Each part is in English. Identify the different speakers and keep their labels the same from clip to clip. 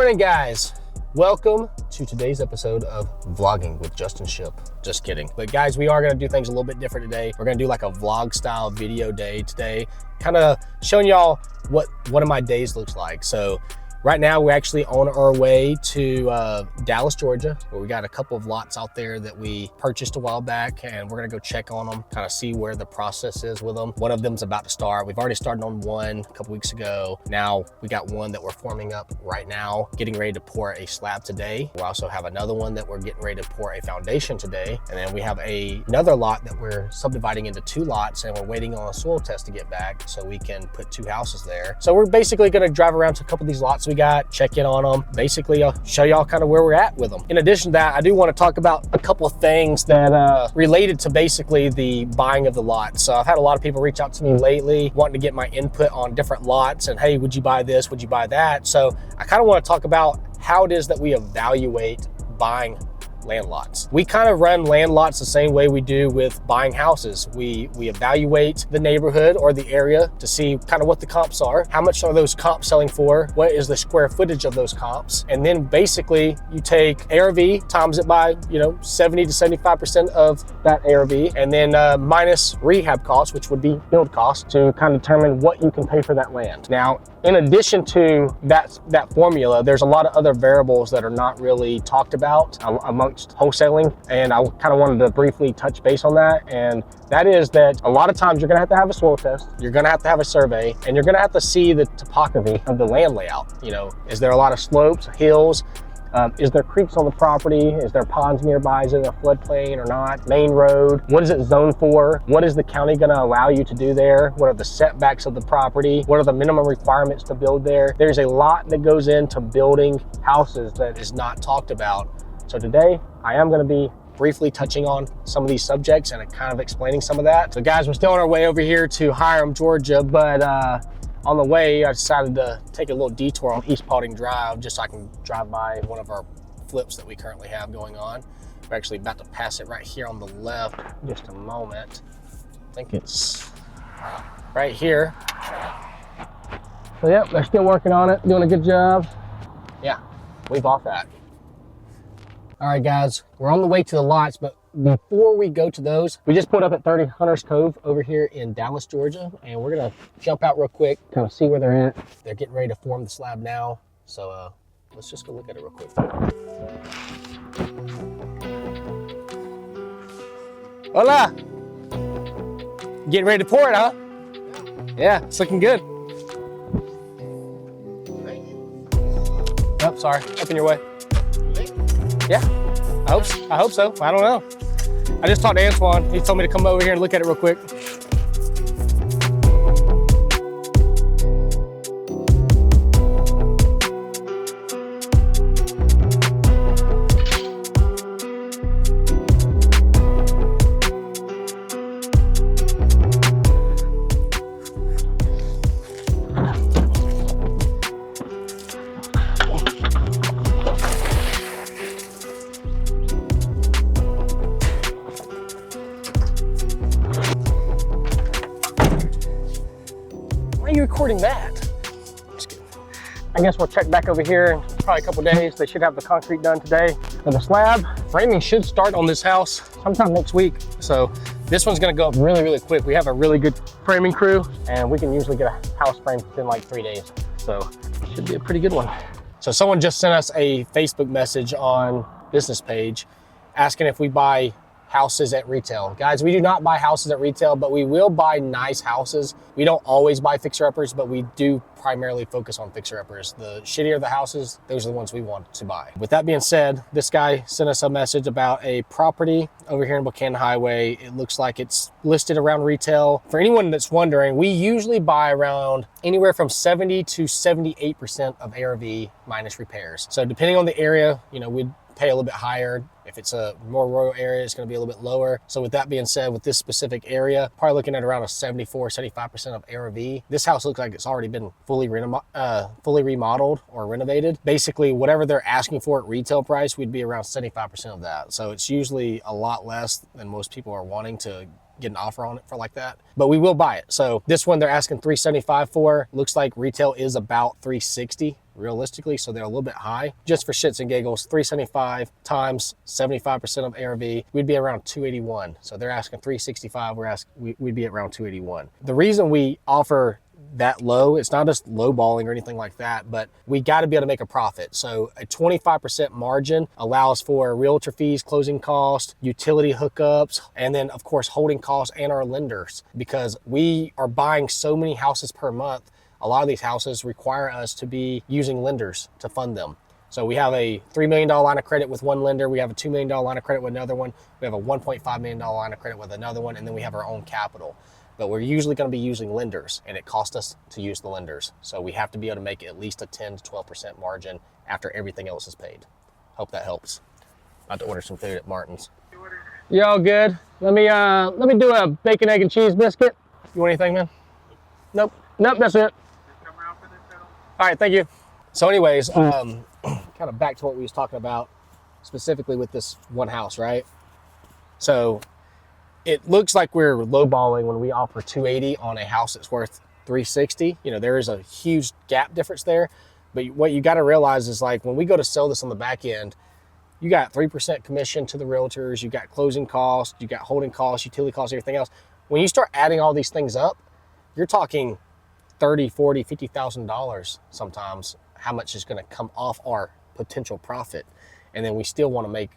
Speaker 1: morning, guys. Welcome to today's episode of Vlogging with Justin Shipp. Just kidding. But guys, we are gonna do things a little bit different today. We're gonna do like a vlog style video day today, kind of showing y'all what one of my days looks like. So right now we're actually on our way to Dallas, Georgia, where we got a couple of lots out there that we purchased a while back, and we're gonna go check on them, kind of see where the process is with them. One of them's about to start. We've already started on one a couple weeks ago. Now we got one that we're forming up right now, getting ready to pour a slab today. We also have another one that we're getting ready to pour a foundation today. And then we have another lot that we're subdividing into two lots, and we're waiting on a soil test to get back so we can put two houses there. So we're basically gonna drive around to a couple of these lots we got, check in on them. Basically, I'll show y'all kind of where we're at with them. In addition to that, I do want to talk about a couple of things that related to basically the buying of the lot. So I've had a lot of people reach out to me lately wanting to get my input on different lots and, hey, would you buy this? Would you buy that? So I kind of want to talk about how it is that we evaluate buying land lots. We kind of run land lots the same way we do with buying houses. We evaluate the neighborhood or the area to see kind of what the comps are. How much are those comps selling for? What is the square footage of those comps? And then basically you take ARV, times it by, 70 to 75% of that ARV, and then minus rehab costs, which would be build costs, to kind of determine what you can pay for that land. Now, in addition to that formula, there's a lot of other variables that are not really talked about amongst wholesaling, and I kind of wanted to briefly touch base on that. And that is that a lot of times you're gonna have a soil test, you're gonna have to have a survey, and you're gonna have to see the topography of the land layout. Is there a lot of slopes, hills? Is there creeks on the property? Is there ponds nearby? Is it a floodplain or not? Main road? What is it zoned for? What is the county gonna allow you to do there? What are the setbacks of the property? What are the minimum requirements to build there? There's a lot that goes into building houses that is not talked about. So today, I am gonna be briefly touching on some of these subjects and kind of explaining some of that. So guys, we're still on our way over here to Hiram, Georgia, but on the way, I decided to take a little detour on East Paulding Drive just so I can drive by one of our flips that we currently have going on. We're actually about to pass it right here on the left in just a moment. I think it's right here. So yep, they're still working on it, doing a good job. Yeah, leave off that. All right, guys, we're on the way to the lots, but before we go to those, we just pulled up at 30 Hunters Cove over here in Dallas, Georgia, and we're gonna jump out real quick, kind of see where they're at. They're getting ready to form the slab now, so let's just go look at it real quick. Hola! Getting ready to pour it, huh? Yeah, it's looking good. Oh, sorry, up in your way. Yeah, I hope so. I don't know. I just talked to Antoine. He told me to come over here and look at it real quick. Recording that. Just kidding. I guess we'll check back over here in probably a couple days. They should have the concrete done today. For the slab, framing should start on this house sometime next week. So this one's gonna go up really, really quick. We have a really good framing crew, and we can usually get a house framed within like 3 days. So it should be a pretty good one. So someone just sent us a Facebook message on business page asking if we buy houses at retail. Guys, we do not buy houses at retail, but we will buy nice houses. We don't always buy fixer-uppers, but we do primarily focus on fixer-uppers. The shittier the houses, those are the ones we want to buy. With that being said, this guy sent us a message about a property over here in Buchanan Highway. It looks like it's listed around retail. For anyone that's wondering, we usually buy around anywhere from 70 to 78% of ARV minus repairs. So depending on the area, we'd pay a little bit higher. If it's a more rural area, it's going to be a little bit lower. So with that being said, with this specific area, probably looking at around a 74, 75% of ARV. This house looks like it's already been fully remodeled or renovated. Basically, whatever they're asking for at retail price, we'd be around 75% of that. So it's usually a lot less than most people are wanting to get an offer on it for like that, but we will buy it. So this one they're asking $375 for. Looks like retail is about $360. realistically, so they're a little bit high. Just for shits and giggles, 375 times 75% of ARV, we'd be around 281. So they're asking 365, we'd be around 281. The reason we offer that low, it's not just lowballing or anything like that, but we got to be able to make a profit. So a 25% margin allows for realtor fees, closing costs, utility hookups, and then of course holding costs and our lenders, because we are buying so many houses per month. A lot of these houses require us to be using lenders to fund them. So we have a $3 million line of credit with one lender. We have a $2 million line of credit with another one. We have a $1.5 million line of credit with another one. And then we have our own capital. But we're usually going to be using lenders, and it costs us to use the lenders. So we have to be able to make at least a 10 to 12% margin after everything else is paid. Hope that helps. About to order some food at Martin's. You all good? Let me do a bacon, egg, and cheese biscuit. You want anything, man? Nope, that's it. All right, thank you. So anyways, kind of back to what we was talking about specifically with this one house, right? So it looks like we're lowballing when we offer 280 on a house that's worth 360. You know, there is a huge gap difference there. But what you got to realize is, like, when we go to sell this on the back end, you got 3% commission to the realtors, you got closing costs, you got holding costs, utility costs, everything else. When you start adding all these things up, you're talking $30, $40, $50,000 sometimes, how much is going to come off our potential profit. And then we still want to make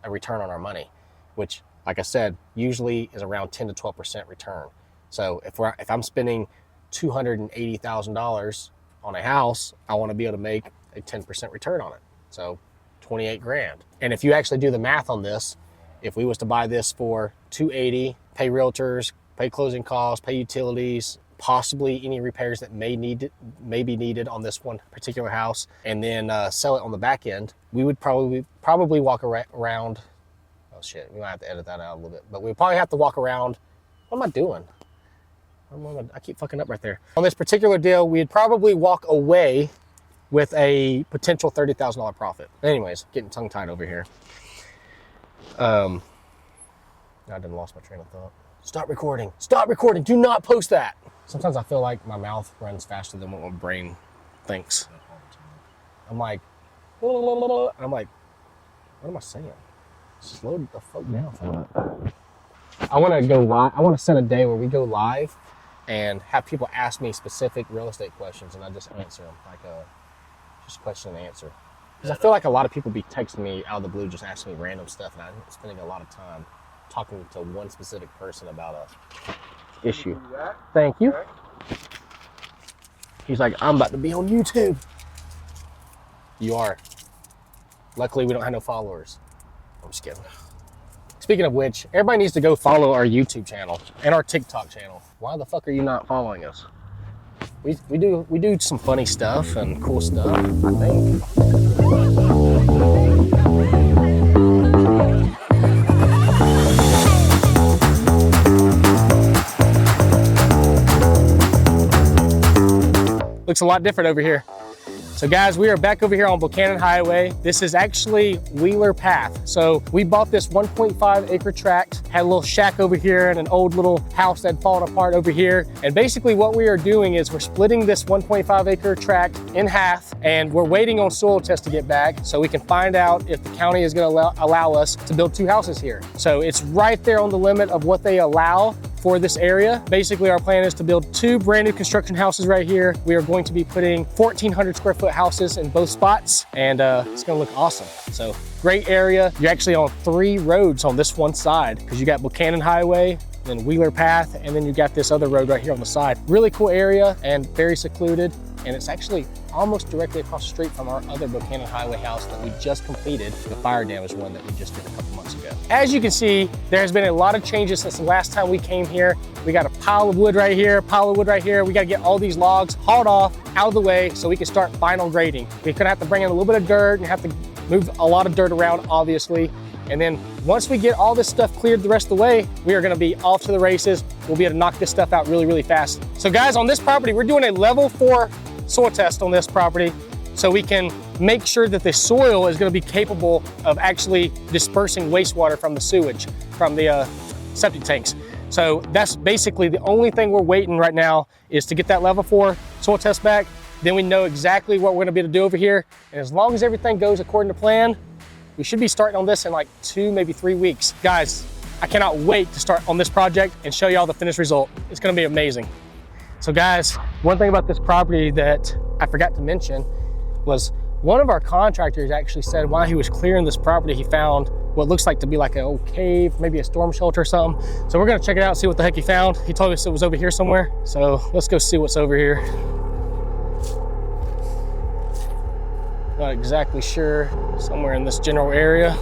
Speaker 1: a return on our money, which, like I said, usually is around 10 to 12% return. So if I'm spending $280,000 on a house, I want to be able to make a 10% return on it. So 28 grand. And if you actually do the math on this, if we was to buy this for 280, pay realtors, pay closing costs, pay utilities, possibly any repairs that may be needed on this one particular house, and then sell it on the back end, we would probably walk around. Oh shit, we might have to edit that out a little bit, but we probably have to walk around. What am I doing? I keep fucking up right there. On this particular deal, we'd probably walk away with a potential $30,000 profit. Anyways, getting tongue tied over here. I done lost my train of thought. Stop recording. Stop recording. Do not post that. Sometimes I feel like my mouth runs faster than what my brain thinks. I'm like, what am I saying? Slow the fuck down. I want to go live. I want to set a day where we go live and have people ask me specific real estate questions, and I just answer them, like just question and answer. Because I feel like a lot of people be texting me out of the blue, just asking me random stuff, and I'm spending a lot of time talking to one specific person about a issue. Thank you. He's like, I'm about to be on YouTube. You are. Luckily, we don't have no followers. I'm just kidding. Speaking of which, everybody needs to go follow our YouTube channel and our TikTok channel. Why the fuck are you not following us? We do some funny stuff and cool stuff, I think. Looks a lot different over here. So guys, we are back over here on Buchanan Highway. This is actually Wheeler Path. So we bought this 1.5 acre tract, had a little shack over here and an old little house that had fallen apart over here. And basically what we are doing is we're splitting this 1.5 acre tract in half, and we're waiting on soil tests to get back so we can find out if the county is gonna allow us to build 2 houses here. So it's right there on the limit of what they allow for this area. Basically, our plan is to build 2 brand new construction houses right here. We are going to be putting 1,400 square foot houses in both spots, and it's gonna look awesome. So great area. You're actually on 3 roads on this one side, because you got Buchanan Highway, then Wheeler Path, and then you got this other road right here on the side. Really cool area and very secluded. And it's actually almost directly across the street from our other Buchanan Highway house that we just completed, the fire damage one that we just did a couple months ago. As you can see, there's been a lot of changes since the last time we came here. We got a pile of wood right here, pile of wood right here. We got to get all these logs hauled off, out of the way, so we can start final grading. We're gonna have to bring in a little bit of dirt and have to move a lot of dirt around, obviously. And then once we get all this stuff cleared the rest of the way, we are gonna be off to the races. We'll be able to knock this stuff out really, really fast. So guys, on this property, we're doing a level 4 soil test on this property so we can make sure that the soil is going to be capable of actually dispersing wastewater from the sewage, from the septic tanks. So that's basically the only thing we're waiting right now, is to get that level 4 soil test back. then we know exactly what we're gonna be able to do over here. And as long as everything goes according to plan, we should be starting on this in like 2, maybe 3 weeks. Guys, I cannot wait to start on this project and show y'all the finished result. It's gonna be amazing. So guys, one thing about this property that I forgot to mention was one of our contractors actually said while he was clearing this property, he found what looks like to be like an old cave, maybe a storm shelter or something. So we're gonna check it out, see what the heck he found. He told us it was over here somewhere. So let's go see what's over here. Not exactly sure, somewhere in this general area.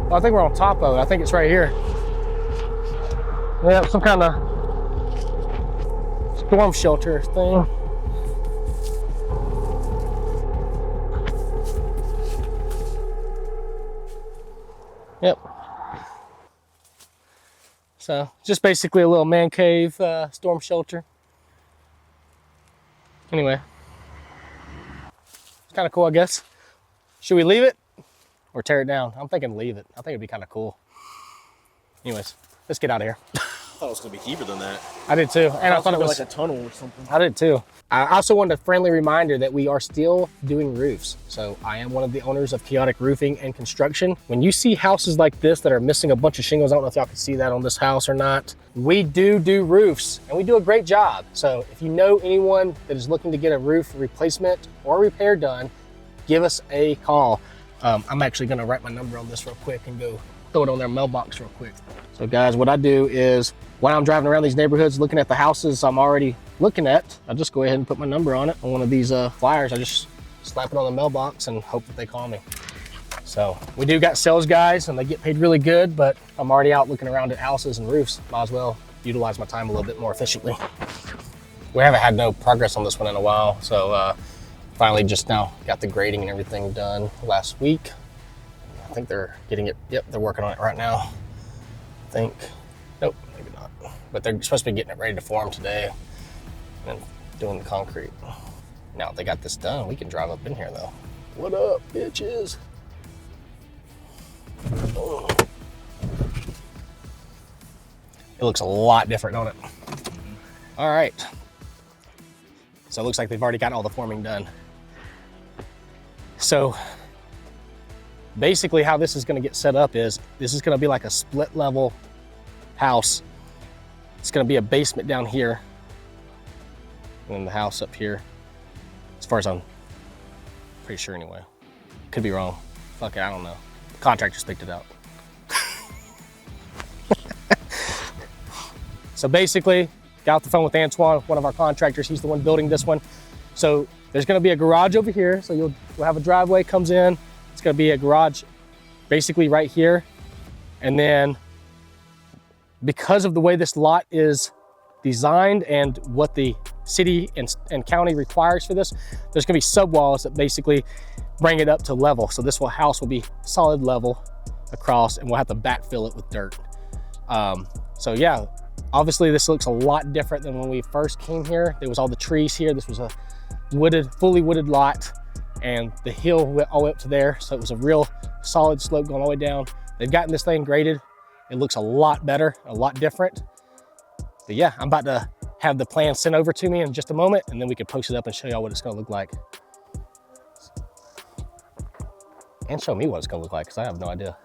Speaker 1: Well, I think we're on top of it. I think it's right here. Yeah, some kind of storm shelter thing. Yep. So just basically a little man cave storm shelter. Anyway, it's kind of cool, I guess. Should we leave it or tear it down? I'm thinking leave it. I think it'd be kind of cool. Anyways, let's get out of here.
Speaker 2: I thought it was gonna be deeper than that.
Speaker 1: I did too, and I thought it was
Speaker 2: like a tunnel or something.
Speaker 1: I did too. I also wanted a friendly reminder that we are still doing roofs. So I am one of the owners of KAOTIC Roofing and Construction. When you see houses like this that are missing a bunch of shingles, I don't know if y'all can see that on this house or not. We do roofs and we do a great job. So if you know anyone that is looking to get a roof replacement or repair done, give us a call. I'm actually gonna write my number on this real quick and go throw it on their mailbox real quick. So guys, what I do is when I'm driving around these neighborhoods looking at the houses I'm already looking at, I just go ahead and put my number on it on one of these flyers. I just slap it on the mailbox and hope that they call me. So we do got sales guys and they get paid really good, but I'm already out looking around at houses and roofs. Might as well utilize my time a little bit more efficiently. We haven't had no progress on this one in a while. So finally just now got the grading and everything done last week. I think they're getting it. Yep, they're working on it right now. I think, nope, maybe not. But they're supposed to be getting it ready to form today and doing the concrete. Now they got this done, we can drive up in here though. What up, bitches? Oh. It looks a lot different, don't it? All right. So it looks like they've already got all the forming done. So basically how this is gonna get set up is, this is gonna be like a split level house. It's gonna be a basement down here and then the house up here, as far as I'm pretty sure anyway. Could be wrong. Fuck it, I don't know. The contractor picked it out. So basically, got off the phone with Antoine, one of our contractors. He's the one building this one. So there's gonna be a garage over here. So we'll have a driveway comes in. It's gonna be a garage basically right here. And then because of the way this lot is designed and what the city and county requires for this, there's gonna be subwalls that basically bring it up to level. So this house will be solid level across and we'll have to backfill it with dirt. So yeah, obviously this looks a lot different than when we first came here. There was all the trees here. This was a fully wooded lot and the hill went all the way up to there. So it was a real solid slope going all the way down. They've gotten this thing graded. It looks a lot better, a lot different. But yeah, I'm about to have the plan sent over to me in just a moment and then we can post it up and show y'all what it's gonna look like. And show me what it's gonna look like because I have no idea.